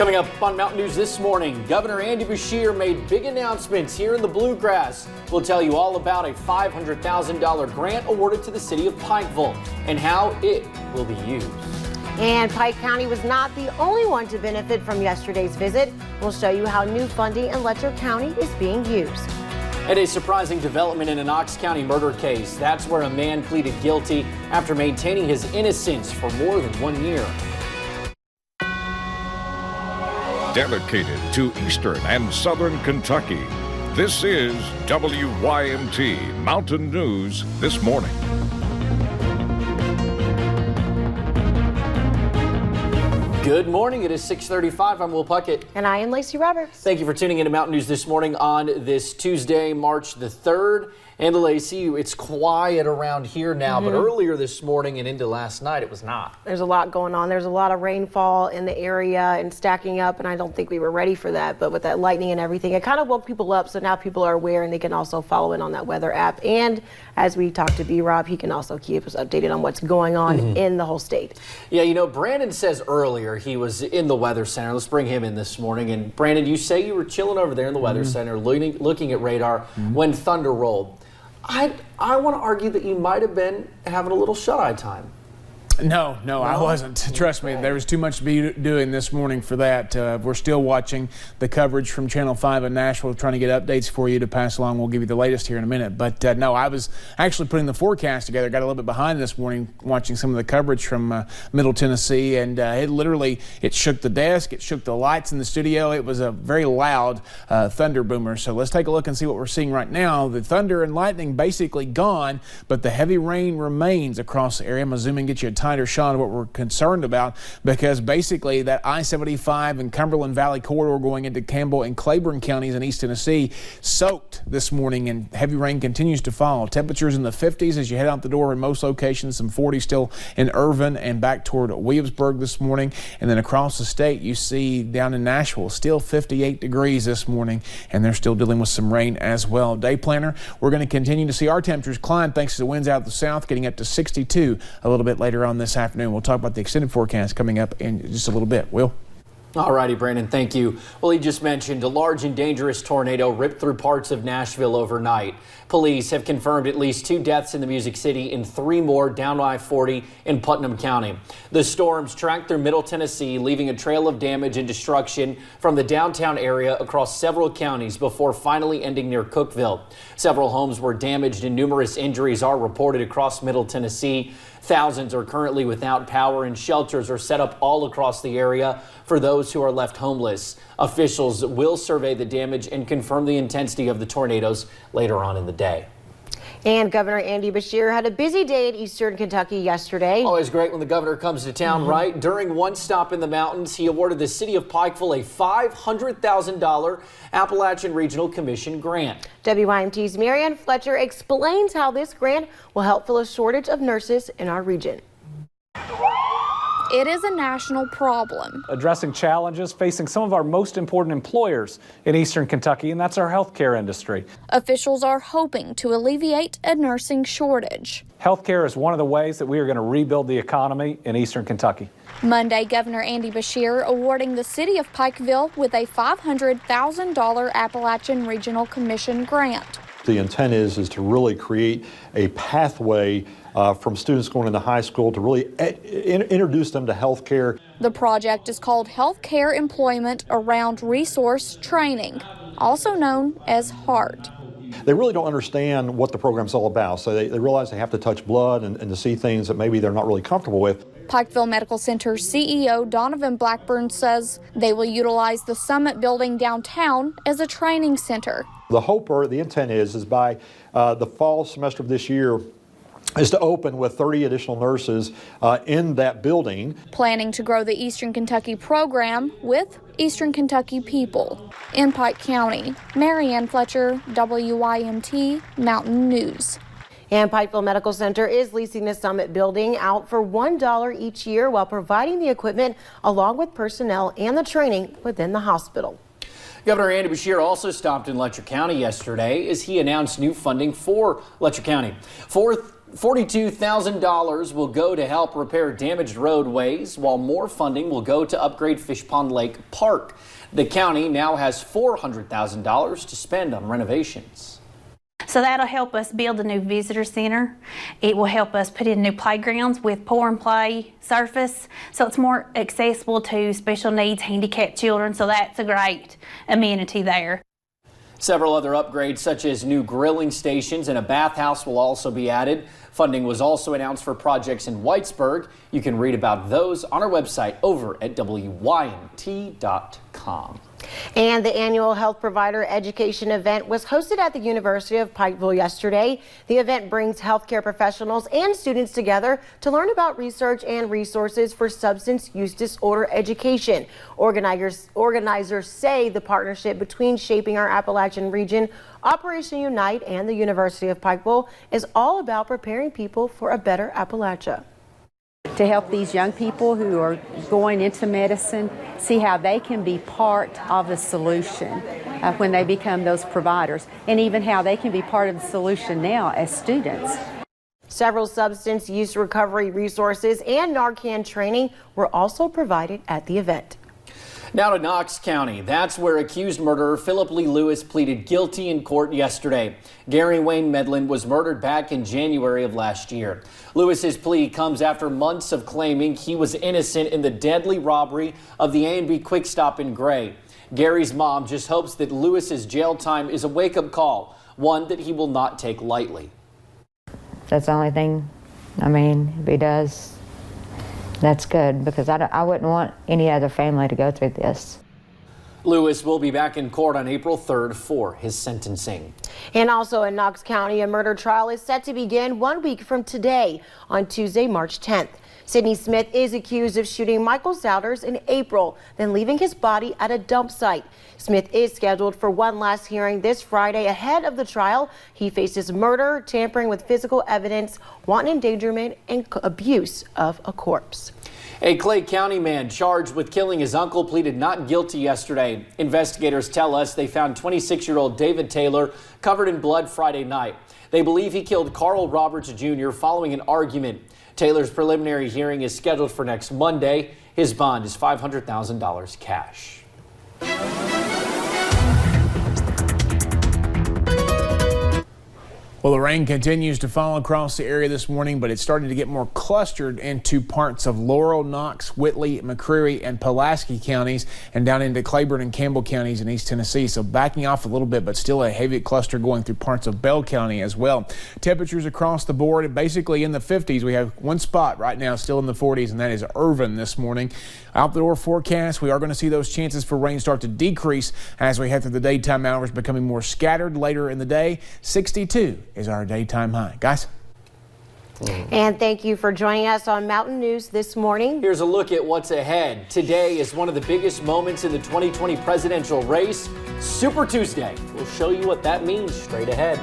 Coming up on Mountain News this morning, Governor Andy Beshear made big announcements here in the Bluegrass. We'll tell you all about a $500,000 grant awarded to the city of Pikeville and how it will be used. And Pike County was not the only one to benefit from yesterday's visit. We'll show you how new funding in Letcher County is being used. And a surprising development in a Knox County murder case. That's where a man pleaded guilty after maintaining his innocence for more than 1 year. Dedicated to Eastern and Southern Kentucky, this is WYMT Mountain News This Morning. Good morning. It is 6:35. I'm Will Puckett. And I am Lacey Roberts. Thank you for tuning in to Mountain News This Morning on this Tuesday, March the 3rd. And Lacey, it's quiet around here now, but earlier this morning and into last night, it was not. There's a lot going on. There's a lot of rainfall in the area and stacking up, and I don't think we were ready for that. But with that lightning and everything, it kind of woke people up. So now people are aware and they can also follow in on that weather app. And as we talk to B-Rob, he can also keep us updated on what's going on in the whole state. Yeah, you know, Brandon says earlier he was in the Weather Center. Let's bring him in this morning. And Brandon, you say you were chilling over there in the Weather Center, looking at radar when thunder rolled. I want to argue that you might have been having a little shut-eye time. No, I wasn't. Trust me, there was too much to be doing this morning for that. We're still watching the coverage from Channel 5 in Nashville, trying to get updates for you to pass along. We'll give you the latest here in a minute. But no, I was actually putting the forecast together. Got a little bit behind this morning watching some of the coverage from Middle Tennessee, and it shook the desk, it shook the lights in the studio. It was a very loud thunder boomer. So let's take a look and see what we're seeing right now. The thunder and lightning basically gone, but the heavy rain remains across the area. I'm going to zoom in and get you a tighter shot of what we're concerned about, because basically that I-75 and Cumberland Valley corridor going into Campbell and Claiborne counties in East Tennessee soaked this morning, and heavy rain continues to fall. Temperatures in the 50s as you head out the door in most locations, some 40 still in Irvin and back toward Williamsburg this morning. And then across the state, you see down in Nashville, still 58 degrees this morning, and they're still dealing with some rain as well. Day planner, we're going to continue to see our temperatures climb thanks to the winds out of the south, getting up to 62 a little bit later on this afternoon. We'll talk about the extended forecast coming up in just a little bit. Will? All righty, Brandon, thank you. Well, he just mentioned a large and dangerous tornado ripped through parts of Nashville overnight. Police have confirmed at least 2 deaths in the Music City and 3 more down I-40 in Putnam County. The storms tracked through Middle Tennessee, leaving a trail of damage and destruction from the downtown area across several counties before finally ending near Cookeville. Several homes were damaged and numerous injuries are reported across Middle Tennessee. Thousands are currently without power, and shelters are set up all across the area for those who are left homeless. Officials will survey the damage and confirm the intensity of the tornadoes later on in the day. And Governor Andy Beshear had a busy day in Eastern Kentucky yesterday. Always great when the governor comes to town, right? During one stop in the mountains, he awarded the city of Pikeville a $500,000 Appalachian Regional Commission grant. WYMT's Marianne Fletcher explains how this grant will help fill a shortage of nurses in our region. It is a national problem. Addressing challenges facing some of our most important employers in Eastern Kentucky, and that's our healthcare industry. Officials are hoping to alleviate a nursing shortage. Healthcare is one of the ways that we are going to rebuild the economy in Eastern Kentucky. Monday, Governor Andy Beshear awarding the city of Pikeville with a $500,000 Appalachian Regional Commission grant. The intent is to really create a pathway from students going into high school to really introduce them to health care. The project is called Healthcare Employment Around Resource Training, also known as HART. They really don't understand what the program's all about, so they realize they have to touch blood and to see things that maybe they're not really comfortable with. Pikeville Medical Center CEO Donovan Blackburn says they will utilize the Summit building downtown as a training center. The hope or the intent is by the fall semester of this year is to open with 30 additional nurses in that building. Planning to grow the Eastern Kentucky program with Eastern Kentucky people. In Pike County, Marianne Fletcher, WYMT Mountain News. And Pikeville Medical Center is leasing the Summit building out for $1 each year while providing the equipment along with personnel and the training within the hospital. Governor Andy Beshear also stopped in Letcher County yesterday as he announced new funding for Letcher County. $42,000 will go to help repair damaged roadways, while more funding will go to upgrade Fish Pond Lake Park. The county now has $400,000 to spend on renovations. So that'll help us build a new visitor center. It will help us put in new playgrounds with pour and play surface, so it's more accessible to special needs handicapped children, so that's a great amenity there. Several other upgrades, such as new grilling stations and a bathhouse, will also be added. Funding was also announced for projects in Whitesburg. You can read about those on our website over at WYMT.com. And the annual health provider education event was hosted at the University of Pikeville yesterday. The event brings healthcare professionals and students together to learn about research and resources for substance use disorder education. Organizers say the partnership between Shaping Our Appalachian Region, Operation Unite, and the University of Pikeville is all about preparing people for a better Appalachia. To help these young people who are going into medicine see how they can be part of the solution when they become those providers, and even how they can be part of the solution now as students. Several substance use recovery resources and Narcan training were also provided at the event. Now to Knox County. That's where accused murderer Philip Lee Lewis pleaded guilty in court yesterday. Gary Wayne Medlin was murdered back in January of last year. Lewis's plea comes after months of claiming he was innocent in the deadly robbery of the A&B Quick Stop in Gray. Gary's mom just hopes that Lewis's jail time is a wake-up call, one that he will not take lightly. That's the only thing, if he does, that's good, because I wouldn't want any other family to go through this. Lewis will be back in court on April 3rd for his sentencing. And also in Knox County, a murder trial is set to begin 1 week from today on Tuesday, March 10th. Sidney Smith is accused of shooting Michael Souders in April, then leaving his body at a dump site. Smith is scheduled for one last hearing this Friday. Ahead of the trial, he faces murder, tampering with physical evidence, wanton endangerment, and abuse of a corpse. A Clay County man charged with killing his uncle pleaded not guilty yesterday. Investigators tell us they found 26-year-old David Taylor covered in blood Friday night. They believe he killed Carl Roberts Jr. following an argument. Taylor's preliminary hearing is scheduled for next Monday. His bond is $500,000 cash. Well, the rain continues to fall across the area this morning, but it's starting to get more clustered into parts of Laurel, Knox, Whitley, McCreary, and Pulaski counties, and down into Claiborne and Campbell counties in East Tennessee. So backing off a little bit, but still a heavy cluster going through parts of Bell County as well. Temperatures across the board, basically in the 50s. We have one spot right now still in the 40s, and that is Irvin this morning. Out the door forecast, we are going to see those chances for rain start to decrease as we head through the daytime hours, becoming more scattered later in the day. 62 is our daytime high. Guys. And thank you for joining us on Mountain News this morning. Here's a look at what's ahead. Today is one of the biggest moments in the 2020 presidential race, Super Tuesday. We'll show you what that means straight ahead.